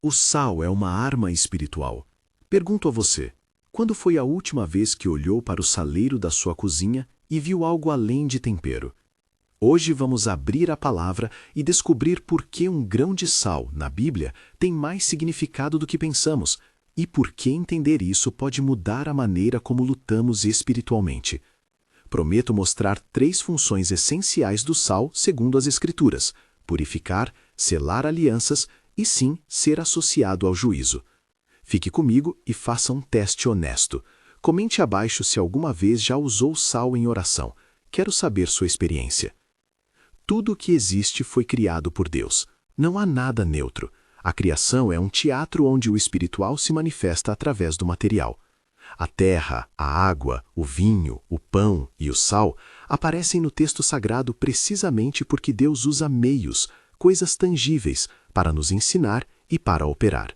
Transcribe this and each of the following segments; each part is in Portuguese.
O sal é uma arma espiritual. Pergunto a você, quando foi a última vez que olhou para o saleiro da sua cozinha e viu algo além de tempero? Hoje vamos abrir a palavra e descobrir por que um grão de sal, na Bíblia, tem mais significado do que pensamos e por que entender isso pode mudar a maneira como lutamos espiritualmente. Prometo mostrar 3 funções essenciais do sal segundo as Escrituras: purificar, selar alianças e sim ser associado ao juízo. Fique comigo e faça um teste honesto. Comente abaixo se alguma vez já usou sal em oração. Quero saber sua experiência. Tudo o que existe foi criado por Deus. Não há nada neutro. A criação é um teatro onde o espiritual se manifesta através do material. A terra, a água, o vinho, o pão e o sal aparecem no texto sagrado precisamente porque Deus usa meios, coisas tangíveis, para nos ensinar e para operar.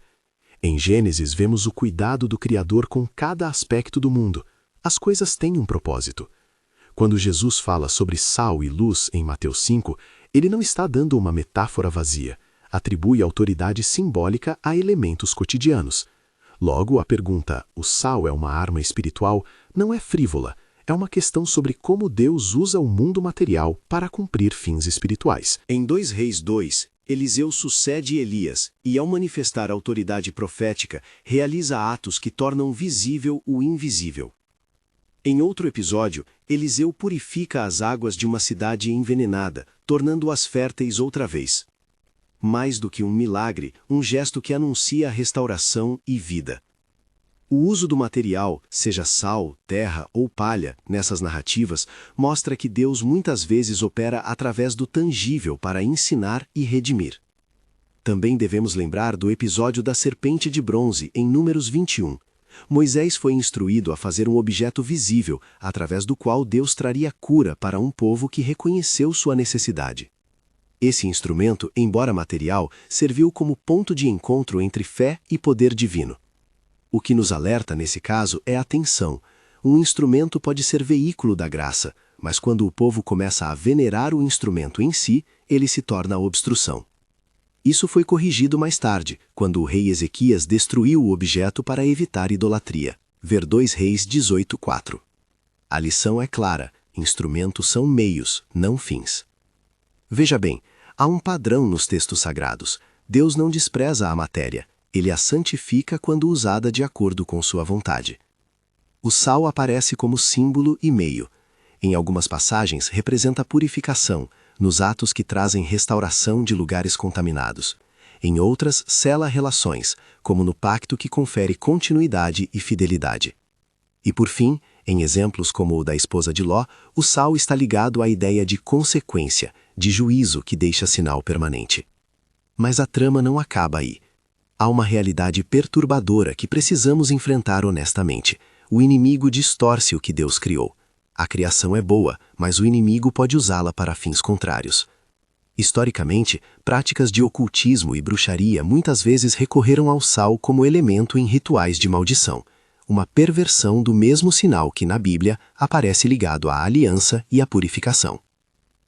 Em Gênesis vemos o cuidado do Criador com cada aspecto do mundo. As coisas têm um propósito. Quando Jesus fala sobre sal e luz em Mateus 5, ele não está dando uma metáfora vazia. Atribui autoridade simbólica a elementos cotidianos. Logo, a pergunta, o sal é uma arma espiritual, não é frívola. É uma questão sobre como Deus usa o mundo material para cumprir fins espirituais. Em 2 Reis 2, Eliseu sucede Elias e, ao manifestar autoridade profética, realiza atos que tornam visível o invisível. Em outro episódio, Eliseu purifica as águas de uma cidade envenenada, tornando-as férteis outra vez. Mais do que um milagre, um gesto que anuncia a restauração e vida. O uso do material, seja sal, terra ou palha, nessas narrativas, mostra que Deus muitas vezes opera através do tangível para ensinar e redimir. Também devemos lembrar do episódio da serpente de bronze, em Números 21. Moisés foi instruído a fazer um objeto visível, através do qual Deus traria cura para um povo que reconheceu sua necessidade. Esse instrumento, embora material, serviu como ponto de encontro entre fé e poder divino. O que nos alerta nesse caso é a tensão. Um instrumento pode ser veículo da graça, mas quando o povo começa a venerar o instrumento em si, ele se torna obstrução. Isso foi corrigido mais tarde, quando o rei Ezequias destruiu o objeto para evitar idolatria. Ver 2 Reis 18:4. A lição é clara: instrumentos são meios, não fins. Veja bem, há um padrão nos textos sagrados. Deus não despreza a matéria. Ele a santifica quando usada de acordo com sua vontade. O sal aparece como símbolo e meio. Em algumas passagens, representa a purificação, nos atos que trazem restauração de lugares contaminados. Em outras, sela relações, como no pacto que confere continuidade e fidelidade. E por fim, em exemplos como o da esposa de Ló, o sal está ligado à ideia de consequência, de juízo que deixa sinal permanente. Mas a trama não acaba aí. Há uma realidade perturbadora que precisamos enfrentar honestamente. O inimigo distorce o que Deus criou. A criação é boa, mas o inimigo pode usá-la para fins contrários. Historicamente, práticas de ocultismo e bruxaria muitas vezes recorreram ao sal como elemento em rituais de maldição, uma perversão do mesmo sinal que na Bíblia aparece ligado à aliança e à purificação.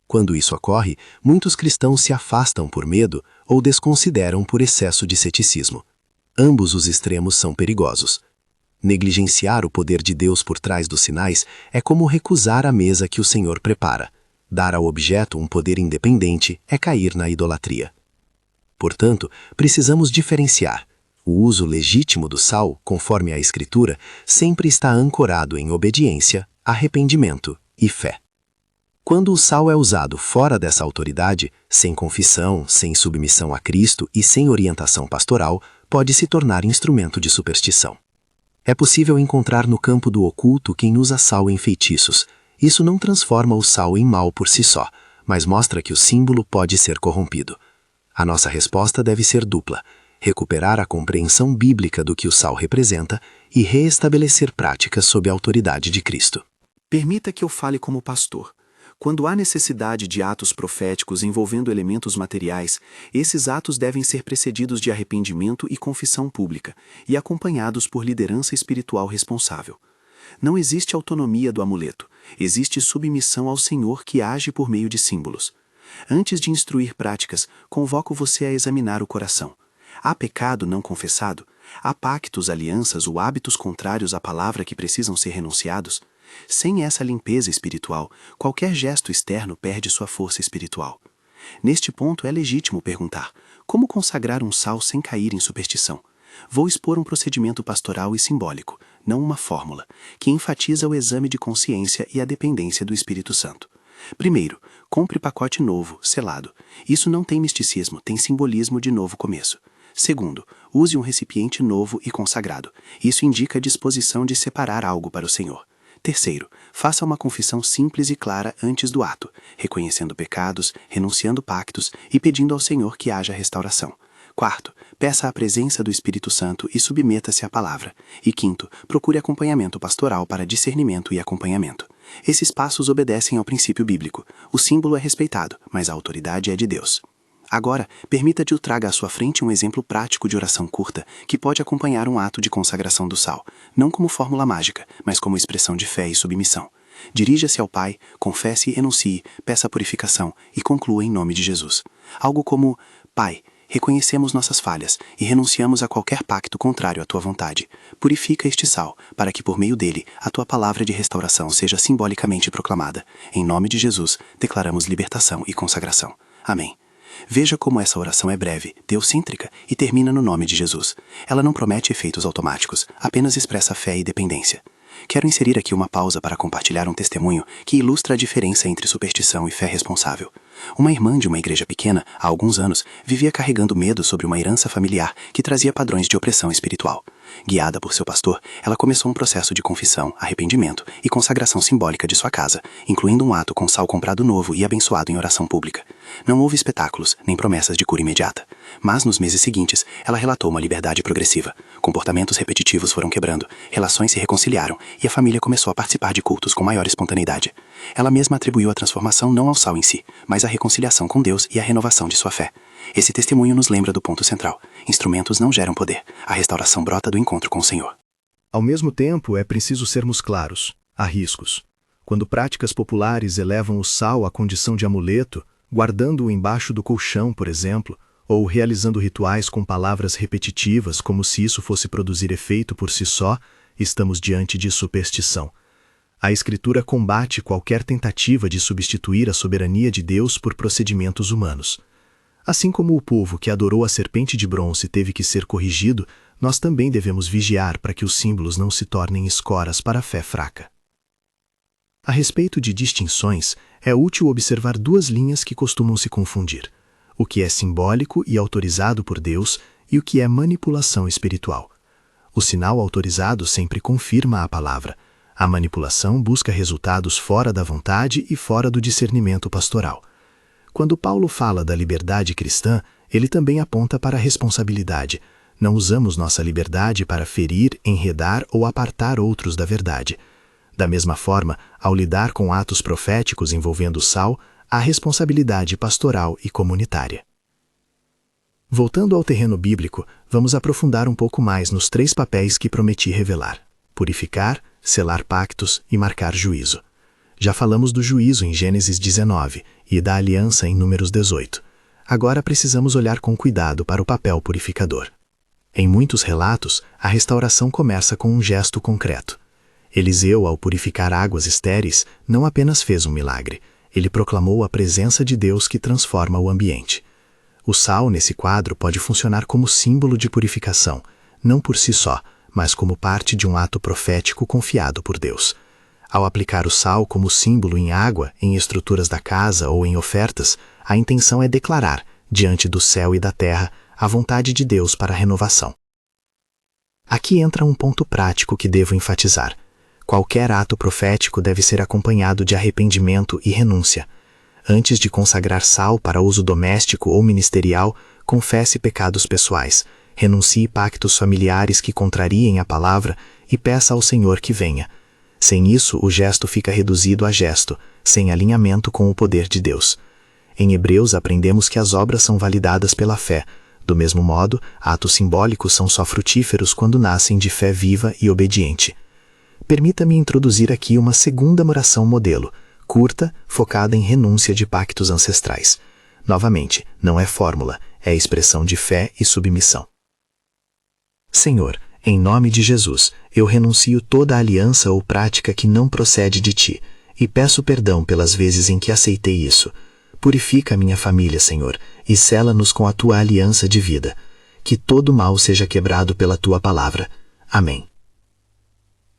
Quando isso ocorre, muitos cristãos se afastam por medo ou desconsideram por excesso de ceticismo. Ambos os extremos são perigosos. Negligenciar o poder de Deus por trás dos sinais é como recusar a mesa que o Senhor prepara. Dar ao objeto um poder independente é cair na idolatria. Portanto, precisamos diferenciar. O uso legítimo do sal, conforme a Escritura, sempre está ancorado em obediência, arrependimento e fé. Quando o sal é usado fora dessa autoridade, sem confissão, sem submissão a Cristo e sem orientação pastoral, pode se tornar instrumento de superstição. É possível encontrar no campo do oculto quem usa sal em feitiços. Isso não transforma o sal em mal por si só, mas mostra que o símbolo pode ser corrompido. A nossa resposta deve ser dupla: recuperar a compreensão bíblica do que o sal representa e reestabelecer práticas sob a autoridade de Cristo. Permita que eu fale como pastor. Quando há necessidade de atos proféticos envolvendo elementos materiais, esses atos devem ser precedidos de arrependimento e confissão pública, e acompanhados por liderança espiritual responsável. Não existe autonomia do amuleto, existe submissão ao Senhor que age por meio de símbolos. Antes de instruir práticas, convoco você a examinar o coração. Há pecado não confessado? Há pactos, alianças ou hábitos contrários à palavra que precisam ser renunciados? Sem essa limpeza espiritual, qualquer gesto externo perde sua força espiritual. Neste ponto é legítimo perguntar: como consagrar um sal sem cair em superstição? Vou expor um procedimento pastoral e simbólico, não uma fórmula, que enfatiza o exame de consciência e a dependência do Espírito Santo. Primeiro, compre pacote novo, selado. Isso não tem misticismo, tem simbolismo de novo começo. Segundo, use um recipiente novo e consagrado. Isso indica a disposição de separar algo para o Senhor. Terceiro, faça uma confissão simples e clara antes do ato, reconhecendo pecados, renunciando pactos e pedindo ao Senhor que haja restauração. Quarto, peça a presença do Espírito Santo e submeta-se à palavra. E quinto, procure acompanhamento pastoral para discernimento e acompanhamento. Esses passos obedecem ao princípio bíblico. O símbolo é respeitado, mas a autoridade é de Deus. Agora, permita que eu traga à sua frente um exemplo prático de oração curta que pode acompanhar um ato de consagração do sal, não como fórmula mágica, mas como expressão de fé e submissão. Dirija-se ao Pai, confesse e enuncie, peça purificação e conclua em nome de Jesus. Algo como: Pai, reconhecemos nossas falhas e renunciamos a qualquer pacto contrário à tua vontade. Purifica este sal, para que por meio dele a tua palavra de restauração seja simbolicamente proclamada. Em nome de Jesus, declaramos libertação e consagração. Amém. Veja como essa oração é breve, teocêntrica e termina no nome de Jesus. Ela não promete efeitos automáticos, apenas expressa fé e dependência. Quero inserir aqui uma pausa para compartilhar um testemunho que ilustra a diferença entre superstição e fé responsável. Uma irmã de uma igreja pequena, há alguns anos, vivia carregando medo sobre uma herança familiar que trazia padrões de opressão espiritual. Guiada por seu pastor, ela começou um processo de confissão, arrependimento e consagração simbólica de sua casa, incluindo um ato com sal comprado novo e abençoado em oração pública. Não houve espetáculos, nem promessas de cura imediata. Mas, nos meses seguintes, ela relatou uma liberdade progressiva. Comportamentos repetitivos foram quebrando, relações se reconciliaram e a família começou a participar de cultos com maior espontaneidade. Ela mesma atribuiu a transformação não ao sal em si, mas à reconciliação com Deus e à renovação de sua fé. Esse testemunho nos lembra do ponto central. Instrumentos não geram poder. A restauração brota do encontro com o Senhor. Ao mesmo tempo, é preciso sermos claros. Há riscos. Quando práticas populares elevam o sal à condição de amuleto, guardando-o embaixo do colchão, por exemplo, ou realizando rituais com palavras repetitivas como se isso fosse produzir efeito por si só, estamos diante de superstição. A Escritura combate qualquer tentativa de substituir a soberania de Deus por procedimentos humanos. Assim como o povo que adorou a serpente de bronze teve que ser corrigido, nós também devemos vigiar para que os símbolos não se tornem escoras para a fé fraca. A respeito de distinções, é útil observar duas linhas que costumam se confundir: o que é simbólico e autorizado por Deus e o que é manipulação espiritual. O sinal autorizado sempre confirma a palavra. A manipulação busca resultados fora da vontade e fora do discernimento pastoral. Quando Paulo fala da liberdade cristã, ele também aponta para a responsabilidade. Não usamos nossa liberdade para ferir, enredar ou apartar outros da verdade. Da mesma forma, ao lidar com atos proféticos envolvendo sal, há responsabilidade pastoral e comunitária. Voltando ao terreno bíblico, vamos aprofundar um pouco mais nos 3 papéis que prometi revelar: purificar, selar pactos e marcar juízo. Já falamos do juízo em Gênesis 19 e da aliança em Números 18. Agora precisamos olhar com cuidado para o papel purificador. Em muitos relatos, a restauração começa com um gesto concreto. Eliseu, ao purificar águas estéreis, não apenas fez um milagre, ele proclamou a presença de Deus que transforma o ambiente. O sal, nesse quadro, pode funcionar como símbolo de purificação, não por si só, mas como parte de um ato profético confiado por Deus. Ao aplicar o sal como símbolo em água, em estruturas da casa ou em ofertas, a intenção é declarar, diante do céu e da terra, a vontade de Deus para a renovação. Aqui entra um ponto prático que devo enfatizar. Qualquer ato profético deve ser acompanhado de arrependimento e renúncia. Antes de consagrar sal para uso doméstico ou ministerial, confesse pecados pessoais, renuncie pactos familiares que contrariem a palavra e peça ao Senhor que venha. Sem isso, o gesto fica reduzido a gesto, sem alinhamento com o poder de Deus. Em Hebreus aprendemos que as obras são validadas pela fé. Do mesmo modo, atos simbólicos são só frutíferos quando nascem de fé viva e obediente. Permita-me introduzir aqui uma segunda oração modelo, curta, focada em renúncia de pactos ancestrais. Novamente, não é fórmula, é expressão de fé e submissão. Senhor, em nome de Jesus, eu renuncio toda aliança ou prática que não procede de ti, e peço perdão pelas vezes em que aceitei isso. Purifica a minha família, Senhor, e sela-nos com a tua aliança de vida. Que todo mal seja quebrado pela tua palavra. Amém.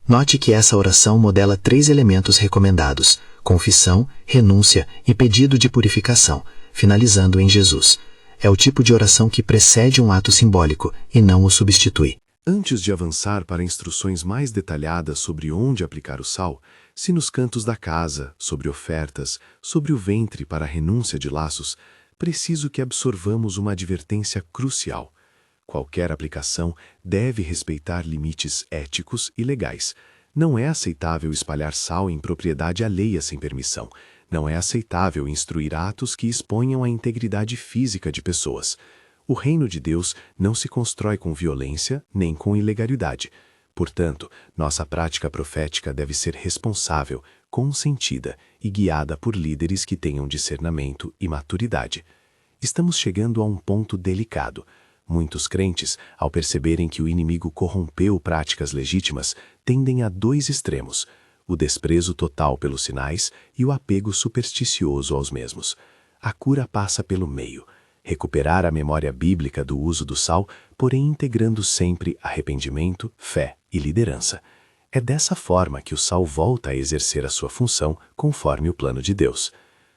Note que essa oração modela 3 elementos recomendados: confissão, renúncia e pedido de purificação, finalizando em Jesus. É o tipo de oração que precede um ato simbólico e não o substitui. Antes de avançar para instruções mais detalhadas sobre onde aplicar o sal, se nos cantos da casa, sobre ofertas, sobre o ventre para a renúncia de laços, preciso que absorvamos uma advertência crucial. Qualquer aplicação deve respeitar limites éticos e legais. Não é aceitável espalhar sal em propriedade alheia sem permissão. Não é aceitável instruir atos que exponham a integridade física de pessoas. O reino de Deus não se constrói com violência nem com ilegalidade. Portanto, nossa prática profética deve ser responsável, consentida e guiada por líderes que tenham discernimento e maturidade. Estamos chegando a um ponto delicado. Muitos crentes, ao perceberem que o inimigo corrompeu práticas legítimas, tendem a 2 extremos: o desprezo total pelos sinais e o apego supersticioso aos mesmos. A cura passa pelo meio. Recuperar a memória bíblica do uso do sal, porém integrando sempre arrependimento, fé e liderança. É dessa forma que o sal volta a exercer a sua função conforme o plano de Deus.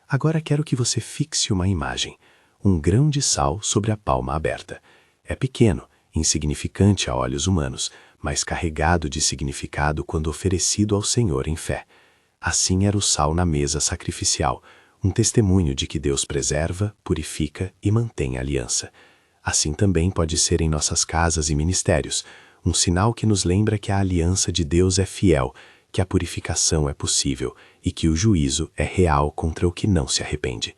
Agora quero que você fixe uma imagem: um grão de sal sobre a palma aberta. É pequeno, insignificante a olhos humanos, mas carregado de significado quando oferecido ao Senhor em fé. Assim era o sal na mesa sacrificial, um testemunho de que Deus preserva, purifica e mantém a aliança. Assim também pode ser em nossas casas e ministérios, um sinal que nos lembra que a aliança de Deus é fiel, que a purificação é possível e que o juízo é real contra o que não se arrepende.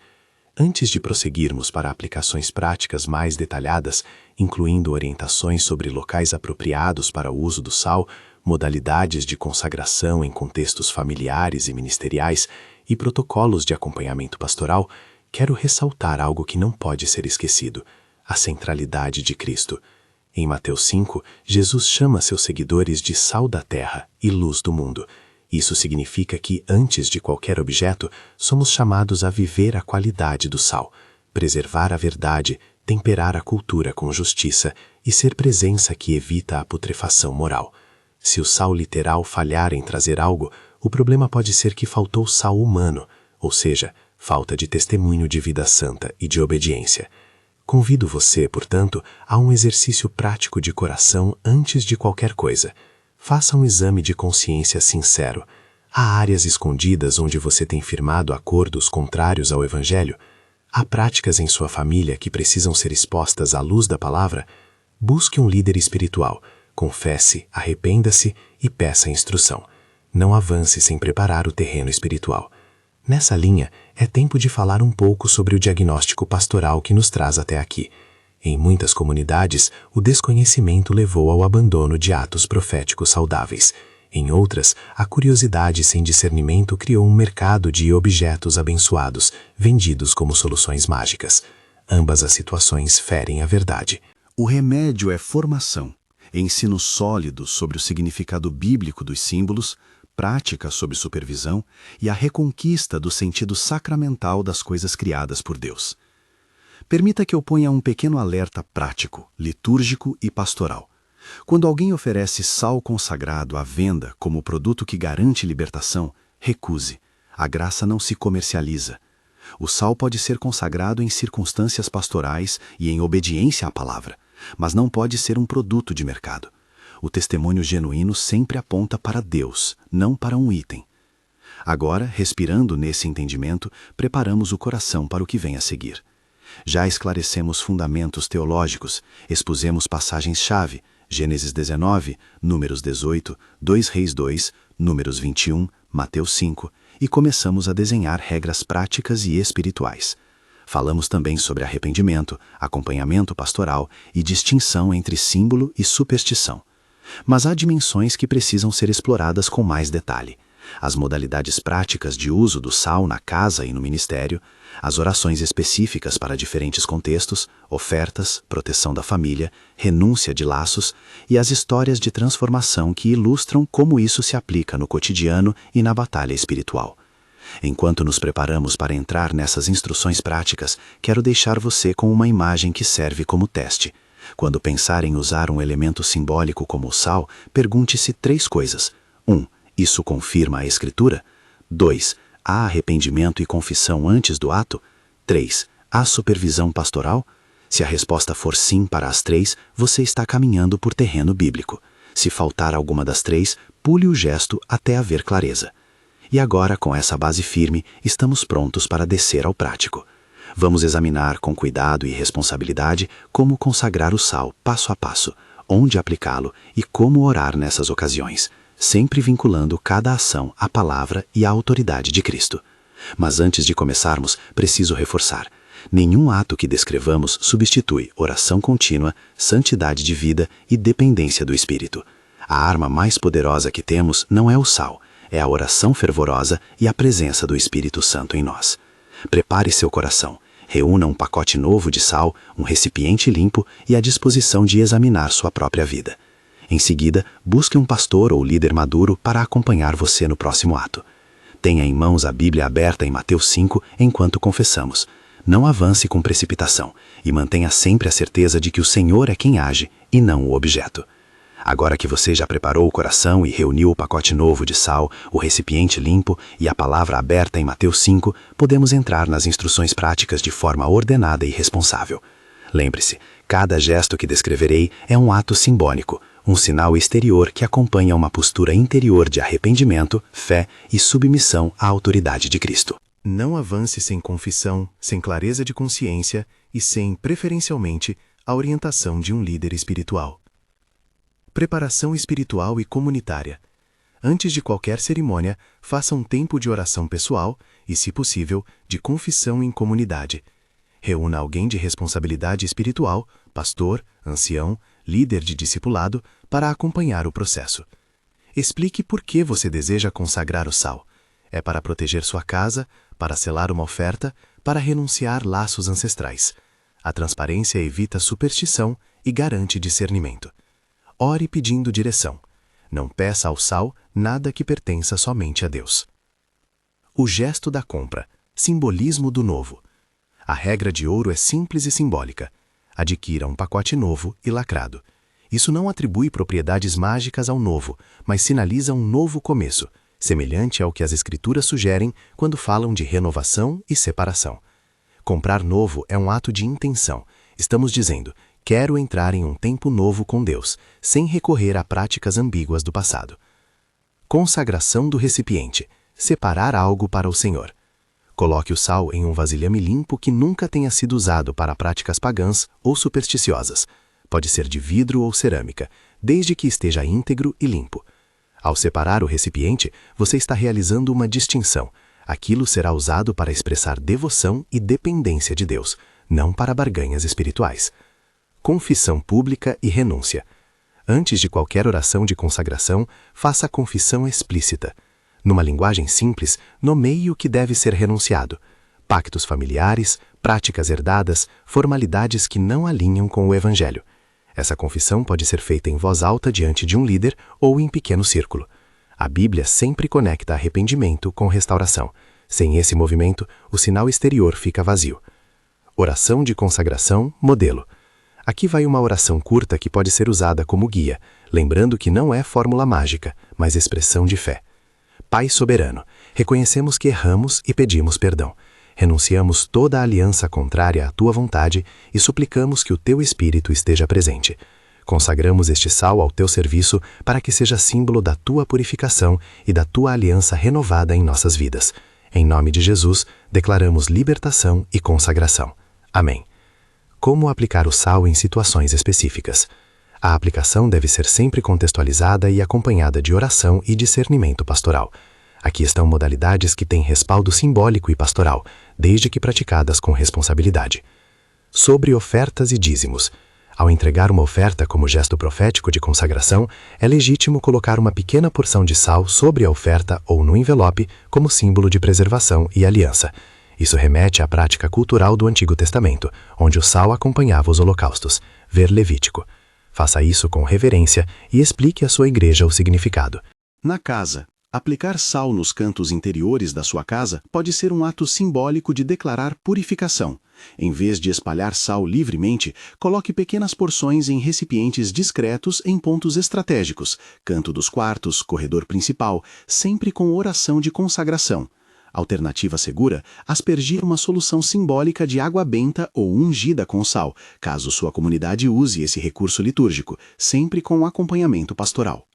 Antes de prosseguirmos para aplicações práticas mais detalhadas, incluindo orientações sobre locais apropriados para o uso do sal, modalidades de consagração em contextos familiares e ministeriais e protocolos de acompanhamento pastoral, quero ressaltar algo que não pode ser esquecido: a centralidade de Cristo. Em Mateus 5, Jesus chama seus seguidores de sal da terra e luz do mundo. Isso significa que, antes de qualquer objeto, somos chamados a viver a qualidade do sal, preservar a verdade, temperar a cultura com justiça e ser presença que evita a putrefação moral. Se o sal literal falhar em trazer algo, o problema pode ser que faltou sal humano, ou seja, falta de testemunho de vida santa e de obediência. Convido você, portanto, a um exercício prático de coração antes de qualquer coisa. Faça um exame de consciência sincero. Há áreas escondidas onde você tem firmado acordos contrários ao Evangelho? Há práticas em sua família que precisam ser expostas à luz da palavra? Busque um líder espiritual. Confesse, arrependa-se e peça instrução. Não avance sem preparar o terreno espiritual. Nessa linha, é tempo de falar um pouco sobre o diagnóstico pastoral que nos traz até aqui. Em muitas comunidades, o desconhecimento levou ao abandono de atos proféticos saudáveis. Em outras, a curiosidade sem discernimento criou um mercado de objetos abençoados, vendidos como soluções mágicas. Ambas as situações ferem a verdade. O remédio é formação, ensino sólido sobre o significado bíblico dos símbolos, prática sob supervisão e a reconquista do sentido sacramental das coisas criadas por Deus. Permita que eu ponha um pequeno alerta prático, litúrgico e pastoral. Quando alguém oferece sal consagrado à venda como produto que garante libertação, recuse. A graça não se comercializa. O sal pode ser consagrado em circunstâncias pastorais e em obediência à palavra, mas não pode ser um produto de mercado. O testemunho genuíno sempre aponta para Deus, não para um item. Agora, respirando nesse entendimento, preparamos o coração para o que vem a seguir. Já esclarecemos fundamentos teológicos, expusemos passagens-chave, Gênesis 19, Números 18, 2 Reis 2, Números 21, Mateus 5, e começamos a desenhar regras práticas e espirituais. Falamos também sobre arrependimento, acompanhamento pastoral e distinção entre símbolo e superstição. Mas há dimensões que precisam ser exploradas com mais detalhe. as modalidades práticas de uso do sal na casa e no ministério, as orações específicas para diferentes contextos, ofertas, proteção da família, renúncia de laços e as histórias de transformação que ilustram como isso se aplica no cotidiano e na batalha espiritual. Enquanto nos preparamos para entrar nessas instruções práticas, quero deixar você com uma imagem que serve como teste. Quando pensar em usar um elemento simbólico como o sal, pergunte-se 3 coisas. 1. Isso confirma a Escritura? 2. Há arrependimento e confissão antes do ato? 3. Há supervisão pastoral? Se a resposta for sim para as 3, você está caminhando por terreno bíblico. Se faltar alguma das 3, pule o gesto até haver clareza. E agora, com essa base firme, estamos prontos para descer ao prático. Vamos examinar com cuidado e responsabilidade como consagrar o sal passo a passo, onde aplicá-lo e como orar nessas ocasiões, sempre vinculando cada ação à palavra e à autoridade de Cristo. Mas antes de começarmos, preciso reforçar: nenhum ato que descrevamos substitui oração contínua, santidade de vida e dependência do Espírito. A arma mais poderosa que temos não é o sal, é a oração fervorosa e a presença do Espírito Santo em nós. Prepare seu coração, reúna um pacote novo de sal, um recipiente limpo e a disposição de examinar sua própria vida. Em seguida, busque um pastor ou líder maduro para acompanhar você no próximo ato. Tenha em mãos a Bíblia aberta em Mateus 5 enquanto confessamos. Não avance com precipitação e mantenha sempre a certeza de que o Senhor é quem age e não o objeto. Agora que você já preparou o coração e reuniu o pacote novo de sal, o recipiente limpo e a palavra aberta em Mateus 5, podemos entrar nas instruções práticas de forma ordenada e responsável. Lembre-se, cada gesto que descreverei é um ato simbólico, um sinal exterior que acompanha uma postura interior de arrependimento, fé e submissão à autoridade de Cristo. Não avance sem confissão, sem clareza de consciência e sem, preferencialmente, a orientação de um líder espiritual. Preparação espiritual e comunitária. Antes de qualquer cerimônia, faça um tempo de oração pessoal e, se possível, de confissão em comunidade. Reúna alguém de responsabilidade espiritual, pastor, ancião, líder de discipulado, para acompanhar o processo. Explique por que você deseja consagrar o sal. É para proteger sua casa, para selar uma oferta, para renunciar laços ancestrais. A transparência evita superstição e garante discernimento. Ore pedindo direção. Não peça ao sal nada que pertença somente a Deus. O gesto da compra, simbolismo do novo. A regra de ouro é simples e simbólica. Adquira um pacote novo e lacrado. Isso não atribui propriedades mágicas ao novo, mas sinaliza um novo começo, semelhante ao que as Escrituras sugerem quando falam de renovação e separação. Comprar novo é um ato de intenção. Estamos dizendo: quero entrar em um tempo novo com Deus, sem recorrer a práticas ambíguas do passado. Consagração do recipiente. Separar algo para o Senhor. Coloque o sal em um vasilhame limpo que nunca tenha sido usado para práticas pagãs ou supersticiosas. Pode ser de vidro ou cerâmica, desde que esteja íntegro e limpo. Ao separar o recipiente, você está realizando uma distinção. Aquilo será usado para expressar devoção e dependência de Deus, não para barganhas espirituais. Confissão pública e renúncia. Antes de qualquer oração de consagração, faça a confissão explícita. Numa linguagem simples, nomeie o que deve ser renunciado. Pactos familiares, práticas herdadas, formalidades que não alinham com o Evangelho. Essa confissão pode ser feita em voz alta diante de um líder ou em pequeno círculo. A Bíblia sempre conecta arrependimento com restauração. Sem esse movimento, o sinal exterior fica vazio. Oração de consagração, modelo. Aqui vai uma oração curta que pode ser usada como guia, lembrando que não é fórmula mágica, mas expressão de fé. Pai soberano, reconhecemos que erramos e pedimos perdão. Renunciamos toda a aliança contrária à tua vontade e suplicamos que o teu Espírito esteja presente. Consagramos este sal ao teu serviço para que seja símbolo da tua purificação e da tua aliança renovada em nossas vidas. Em nome de Jesus, declaramos libertação e consagração. Amém. Como aplicar o sal em situações específicas? A aplicação deve ser sempre contextualizada e acompanhada de oração e discernimento pastoral. Aqui estão modalidades que têm respaldo simbólico e pastoral, desde que praticadas com responsabilidade. Sobre ofertas e dízimos. Ao entregar uma oferta como gesto profético de consagração, é legítimo colocar uma pequena porção de sal sobre a oferta ou no envelope como símbolo de preservação e aliança. Isso remete à prática cultural do Antigo Testamento, onde o sal acompanhava os holocaustos. Ver Levítico. Faça isso com reverência e explique à sua igreja o significado. Na casa, aplicar sal nos cantos interiores da sua casa pode ser um ato simbólico de declarar purificação. Em vez de espalhar sal livremente, coloque pequenas porções em recipientes discretos em pontos estratégicos, canto dos quartos, corredor principal, sempre com oração de consagração. Alternativa segura, aspergir uma solução simbólica de água benta ou ungida com sal, caso sua comunidade use esse recurso litúrgico, sempre com acompanhamento pastoral.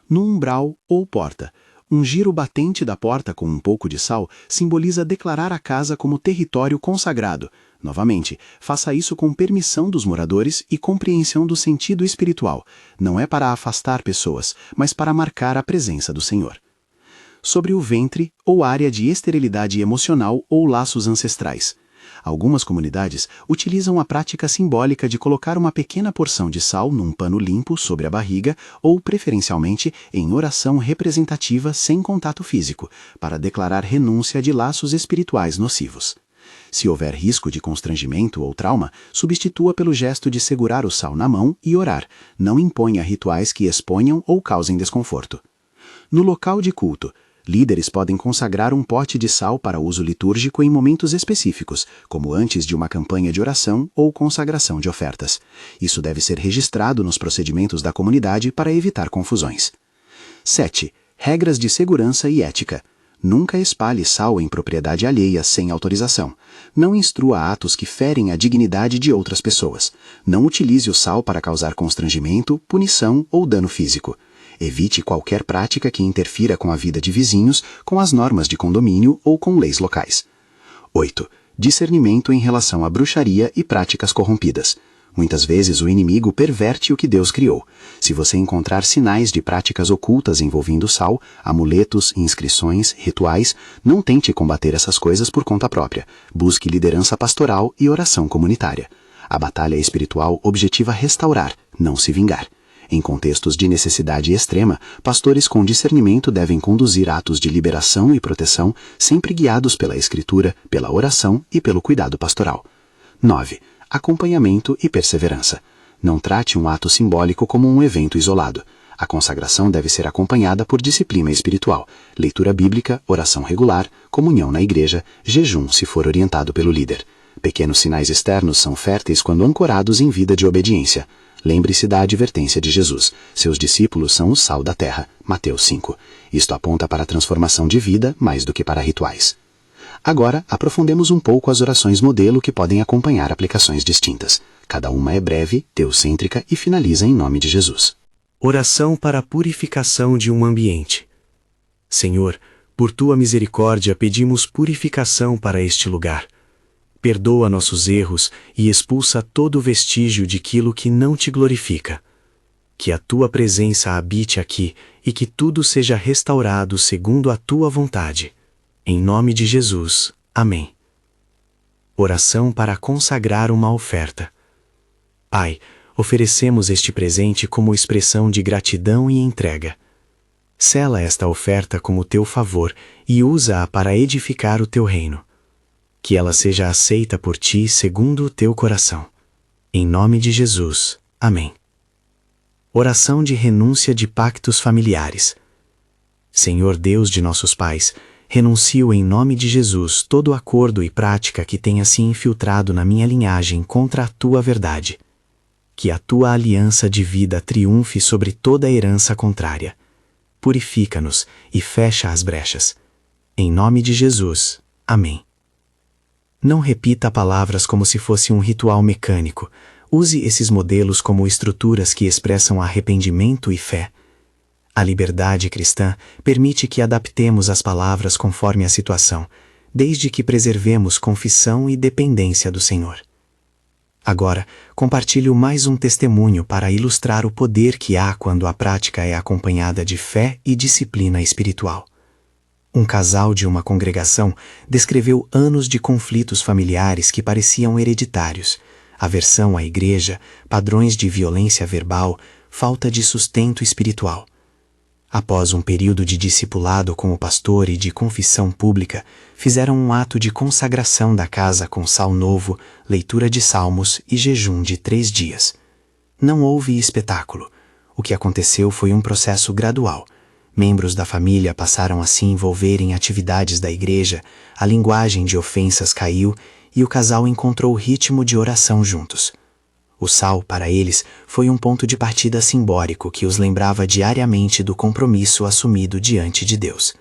No umbral ou porta, ungir o batente da porta com um pouco de sal simboliza declarar a casa como território consagrado. Novamente, faça isso com permissão dos moradores e compreensão do sentido espiritual. Não é para afastar pessoas, mas para marcar a presença do Senhor. Sobre o ventre ou área de esterilidade emocional ou laços ancestrais. Algumas comunidades utilizam a prática simbólica de colocar uma pequena porção de sal num pano limpo sobre a barriga ou, preferencialmente, em oração representativa sem contato físico, para declarar renúncia de laços espirituais nocivos. Se houver risco de constrangimento ou trauma, substitua pelo gesto de segurar o sal na mão e orar. Não imponha rituais que exponham ou causem desconforto. No local de culto, líderes podem consagrar um pote de sal para uso litúrgico em momentos específicos, como antes de uma campanha de oração ou consagração de ofertas. Isso deve ser registrado nos procedimentos da comunidade para evitar confusões. 7. Regras de segurança e ética. Nunca espalhe sal em propriedade alheia sem autorização. Não instrua atos que ferem a dignidade de outras pessoas. Não utilize o sal para causar constrangimento, punição ou dano físico. Evite qualquer prática que interfira com a vida de vizinhos, com as normas de condomínio ou com leis locais. 8. Discernimento em relação à bruxaria e práticas corrompidas. Muitas vezes o inimigo perverte o que Deus criou. Se você encontrar sinais de práticas ocultas envolvendo sal, amuletos, inscrições, rituais, não tente combater essas coisas por conta própria. Busque liderança pastoral e oração comunitária. A batalha espiritual objetiva restaurar, não se vingar. Em contextos de necessidade extrema, pastores com discernimento devem conduzir atos de liberação e proteção, sempre guiados pela Escritura, pela oração e pelo cuidado pastoral. 9. Acompanhamento e perseverança. Não trate um ato simbólico como um evento isolado. A consagração deve ser acompanhada por disciplina espiritual, leitura bíblica, oração regular, comunhão na igreja, jejum se for orientado pelo líder. Pequenos sinais externos são férteis quando ancorados em vida de obediência. Lembre-se da advertência de Jesus. Seus discípulos são o sal da terra. Mateus 5. Isto aponta para a transformação de vida mais do que para rituais. Agora, aprofundemos um pouco as orações modelo que podem acompanhar aplicações distintas. Cada uma é breve, teocêntrica e finaliza em nome de Jesus. Oração para a purificação de um ambiente. Senhor, por tua misericórdia pedimos purificação para este lugar. Perdoa nossos erros e expulsa todo vestígio daquilo que não te glorifica. Que a tua presença habite aqui e que tudo seja restaurado segundo a tua vontade. Em nome de Jesus. Amém. Oração para consagrar uma oferta. Pai, oferecemos este presente como expressão de gratidão e entrega. Sela esta oferta como teu favor e usa-a para edificar o teu reino. Que ela seja aceita por ti segundo o teu coração. Em nome de Jesus. Amém. Oração de renúncia de pactos familiares. Senhor Deus de nossos pais, renuncio em nome de Jesus todo acordo e prática que tenha se infiltrado na minha linhagem contra a tua verdade. Que a tua aliança de vida triunfe sobre toda herança contrária. Purifica-nos e fecha as brechas. Em nome de Jesus. Amém. Não repita palavras como se fosse um ritual mecânico. Use esses modelos como estruturas que expressam arrependimento e fé. A liberdade cristã permite que adaptemos as palavras conforme a situação, desde que preservemos confissão e dependência do Senhor. Agora, compartilho mais um testemunho para ilustrar o poder que há quando a prática é acompanhada de fé e disciplina espiritual. Um casal de uma congregação descreveu anos de conflitos familiares que pareciam hereditários, aversão à igreja, padrões de violência verbal, falta de sustento espiritual. Após um período de discipulado com o pastor e de confissão pública, fizeram um ato de consagração da casa com sal novo, leitura de salmos e jejum de 3 dias. Não houve espetáculo. O que aconteceu foi um processo gradual. Membros da família passaram a se envolver em atividades da igreja, a linguagem de ofensas caiu e o casal encontrou o ritmo de oração juntos. O sal, para eles, foi um ponto de partida simbólico que os lembrava diariamente do compromisso assumido diante de Deus.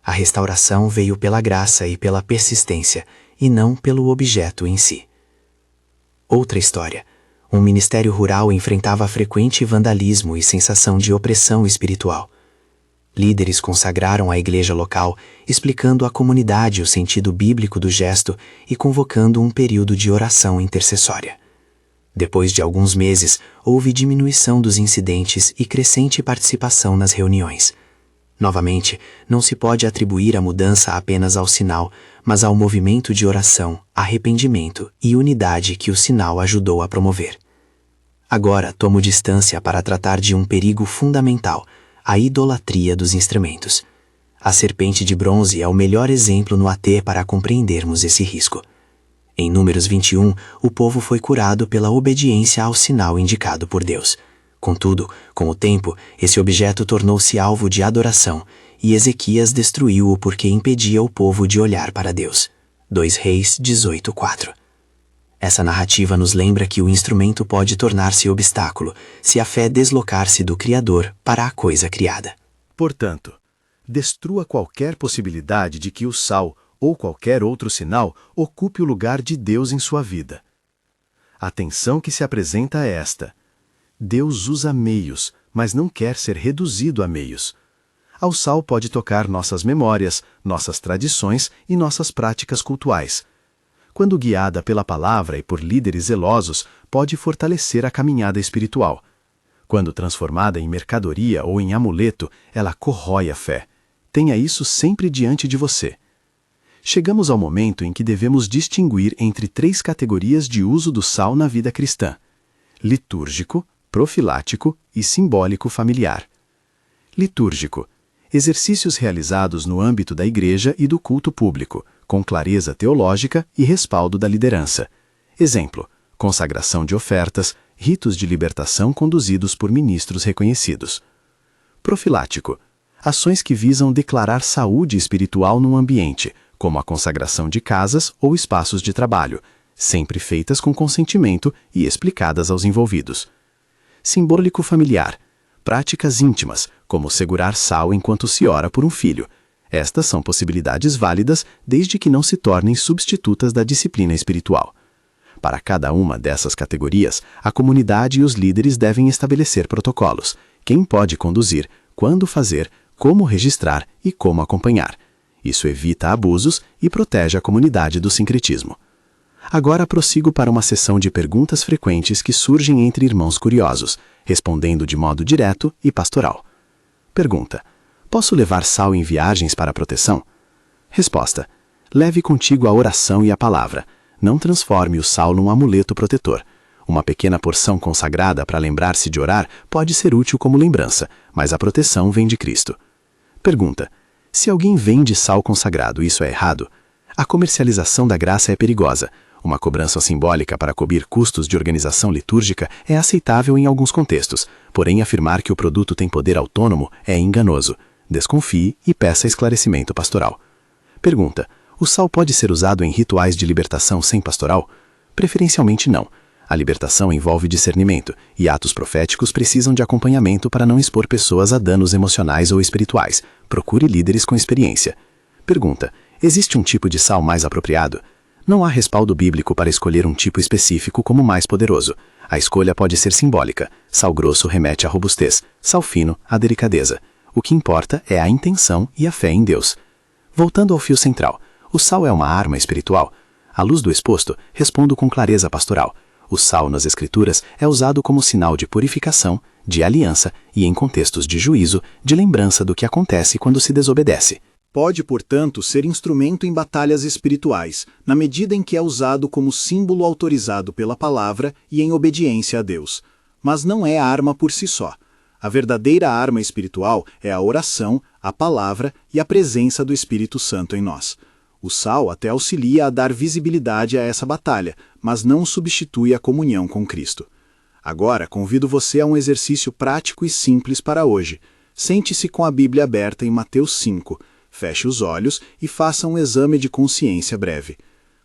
A restauração veio pela graça e pela persistência, e não pelo objeto em si. Outra história. Um ministério rural enfrentava frequente vandalismo e sensação de opressão espiritual. Líderes consagraram a igreja local, explicando à comunidade o sentido bíblico do gesto e convocando um período de oração intercessória. Depois de alguns meses, houve diminuição dos incidentes e crescente participação nas reuniões. Novamente, não se pode atribuir a mudança apenas ao sinal, mas ao movimento de oração, arrependimento e unidade que o sinal ajudou a promover. Agora tomo distância para tratar de um perigo fundamental, a idolatria dos instrumentos. A serpente de bronze é o melhor exemplo no AT para compreendermos esse risco. Em Números 21, o povo foi curado pela obediência ao sinal indicado por Deus. Contudo, com o tempo, esse objeto tornou-se alvo de adoração, e Ezequias destruiu-o porque impedia o povo de olhar para Deus. 2 Reis 18:4. Essa narrativa nos lembra que o instrumento pode tornar-se obstáculo se a fé deslocar-se do Criador para a coisa criada. Portanto, destrua qualquer possibilidade de que o sal ou qualquer outro sinal ocupe o lugar de Deus em sua vida. A tensão que se apresenta é esta: Deus usa meios, mas não quer ser reduzido a meios. Ao sal pode tocar nossas memórias, nossas tradições e nossas práticas cultuais. Quando guiada pela palavra e por líderes zelosos, pode fortalecer a caminhada espiritual. Quando transformada em mercadoria ou em amuleto, ela corrói a fé. Tenha isso sempre diante de você. Chegamos ao momento em que devemos distinguir entre 3 categorias de uso do sal na vida cristã: litúrgico, profilático e simbólico familiar. Litúrgico: exercícios realizados no âmbito da igreja e do culto público, com clareza teológica e respaldo da liderança. Exemplo: consagração de ofertas, ritos de libertação conduzidos por ministros reconhecidos. Profilático: ações que visam declarar saúde espiritual num ambiente, como a consagração de casas ou espaços de trabalho, sempre feitas com consentimento e explicadas aos envolvidos. Simbólico familiar: práticas íntimas, como segurar sal enquanto se ora por um filho. Estas são possibilidades válidas desde que não se tornem substitutas da disciplina espiritual. Para cada uma dessas categorias, a comunidade e os líderes devem estabelecer protocolos: quem pode conduzir, quando fazer, como registrar e como acompanhar. Isso evita abusos e protege a comunidade do sincretismo. Agora prossigo para uma sessão de perguntas frequentes que surgem entre irmãos curiosos, respondendo de modo direto e pastoral. Pergunta: posso levar sal em viagens para proteção? Resposta: leve contigo a oração e a palavra. Não transforme o sal num amuleto protetor. Uma pequena porção consagrada para lembrar-se de orar pode ser útil como lembrança, mas a proteção vem de Cristo. Pergunta: se alguém vende sal consagrado, isso é errado? A comercialização da graça é perigosa. Uma cobrança simbólica para cobrir custos de organização litúrgica é aceitável em alguns contextos, porém afirmar que o produto tem poder autônomo é enganoso. Desconfie e peça esclarecimento pastoral. Pergunta: o sal pode ser usado em rituais de libertação sem pastoral? Preferencialmente não. A libertação envolve discernimento, e atos proféticos precisam de acompanhamento para não expor pessoas a danos emocionais ou espirituais. Procure líderes com experiência. Pergunta: existe um tipo de sal mais apropriado? Não há respaldo bíblico para escolher um tipo específico como mais poderoso. A escolha pode ser simbólica. Sal grosso remete à robustez, sal fino à delicadeza. O que importa é a intenção e a fé em Deus. Voltando ao fio central, o sal é uma arma espiritual? À luz do exposto, respondo com clareza pastoral. O sal nas Escrituras é usado como sinal de purificação, de aliança e, em contextos de juízo, de lembrança do que acontece quando se desobedece. Pode, portanto, ser instrumento em batalhas espirituais, na medida em que é usado como símbolo autorizado pela palavra e em obediência a Deus. Mas não é arma por si só. A verdadeira arma espiritual é a oração, a palavra e a presença do Espírito Santo em nós. O sal até auxilia a dar visibilidade a essa batalha, mas não substitui a comunhão com Cristo. Agora, convido você a um exercício prático e simples para hoje. Sente-se com a Bíblia aberta em Mateus 5. Feche os olhos e faça um exame de consciência breve.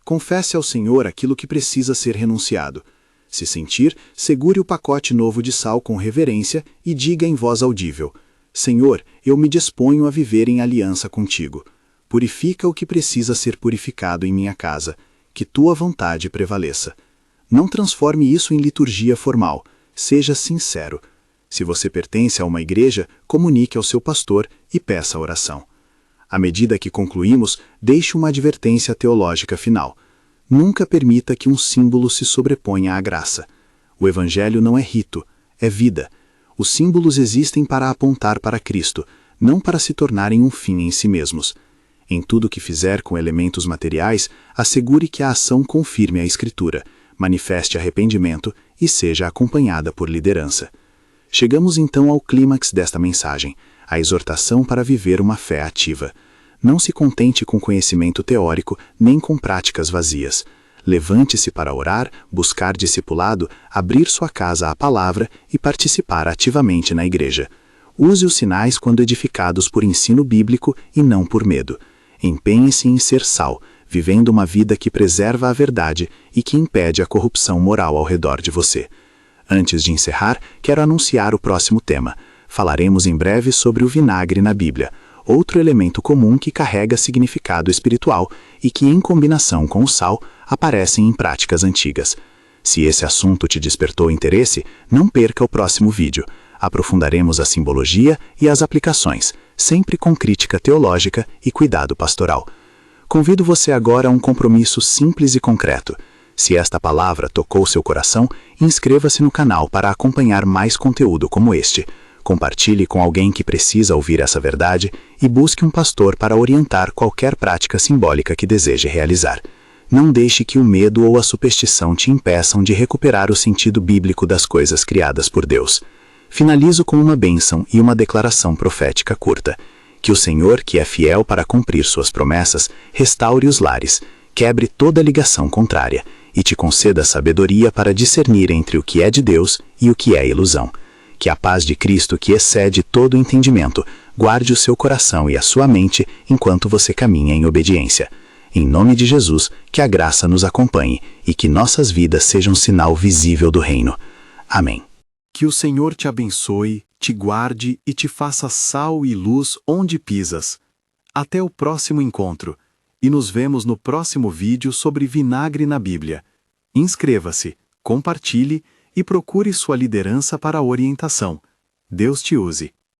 Confesse ao Senhor aquilo que precisa ser renunciado. Se sentir, segure o pacote novo de sal com reverência e diga em voz audível: Senhor, eu me disponho a viver em aliança contigo. Purifica o que precisa ser purificado em minha casa. Que tua vontade prevaleça. Não transforme isso em liturgia formal. Seja sincero. Se você pertence a uma igreja, comunique ao seu pastor e peça a oração. À medida que concluímos, deixe uma advertência teológica final. Nunca permita que um símbolo se sobreponha à graça. O Evangelho não é rito, é vida. Os símbolos existem para apontar para Cristo, não para se tornarem um fim em si mesmos. Em tudo que fizer com elementos materiais, assegure que a ação confirme a Escritura, manifeste arrependimento e seja acompanhada por liderança. Chegamos então ao clímax desta mensagem, a exortação para viver uma fé ativa. Não se contente com conhecimento teórico, nem com práticas vazias. Levante-se para orar, buscar discipulado, abrir sua casa à palavra e participar ativamente na igreja. Use os sinais quando edificados por ensino bíblico e não por medo. Empenhe-se em ser sal, vivendo uma vida que preserva a verdade e que impede a corrupção moral ao redor de você. Antes de encerrar, quero anunciar o próximo tema. Falaremos em breve sobre o vinagre na Bíblia, outro elemento comum que carrega significado espiritual e que, em combinação com o sal, aparecem em práticas antigas. Se esse assunto te despertou interesse, não perca o próximo vídeo. Aprofundaremos a simbologia e as aplicações, sempre com crítica teológica e cuidado pastoral. Convido você agora a um compromisso simples e concreto. Se esta palavra tocou seu coração, inscreva-se no canal para acompanhar mais conteúdo como este. Compartilhe com alguém que precisa ouvir essa verdade e busque um pastor para orientar qualquer prática simbólica que deseje realizar. Não deixe que o medo ou a superstição te impeçam de recuperar o sentido bíblico das coisas criadas por Deus. Finalizo com uma bênção e uma declaração profética curta. Que o Senhor, que é fiel para cumprir suas promessas, restaure os lares, quebre toda ligação contrária e te conceda sabedoria para discernir entre o que é de Deus e o que é ilusão. Que a paz de Cristo, que excede todo entendimento, guarde o seu coração e a sua mente enquanto você caminha em obediência. Em nome de Jesus, que a graça nos acompanhe e que nossas vidas sejam um sinal visível do reino. Amém. Que o Senhor te abençoe, te guarde e te faça sal e luz onde pisas. Até o próximo encontro. E nos vemos no próximo vídeo sobre vinagre na Bíblia. Inscreva-se, compartilhe e procure sua liderança para a orientação. Deus te use.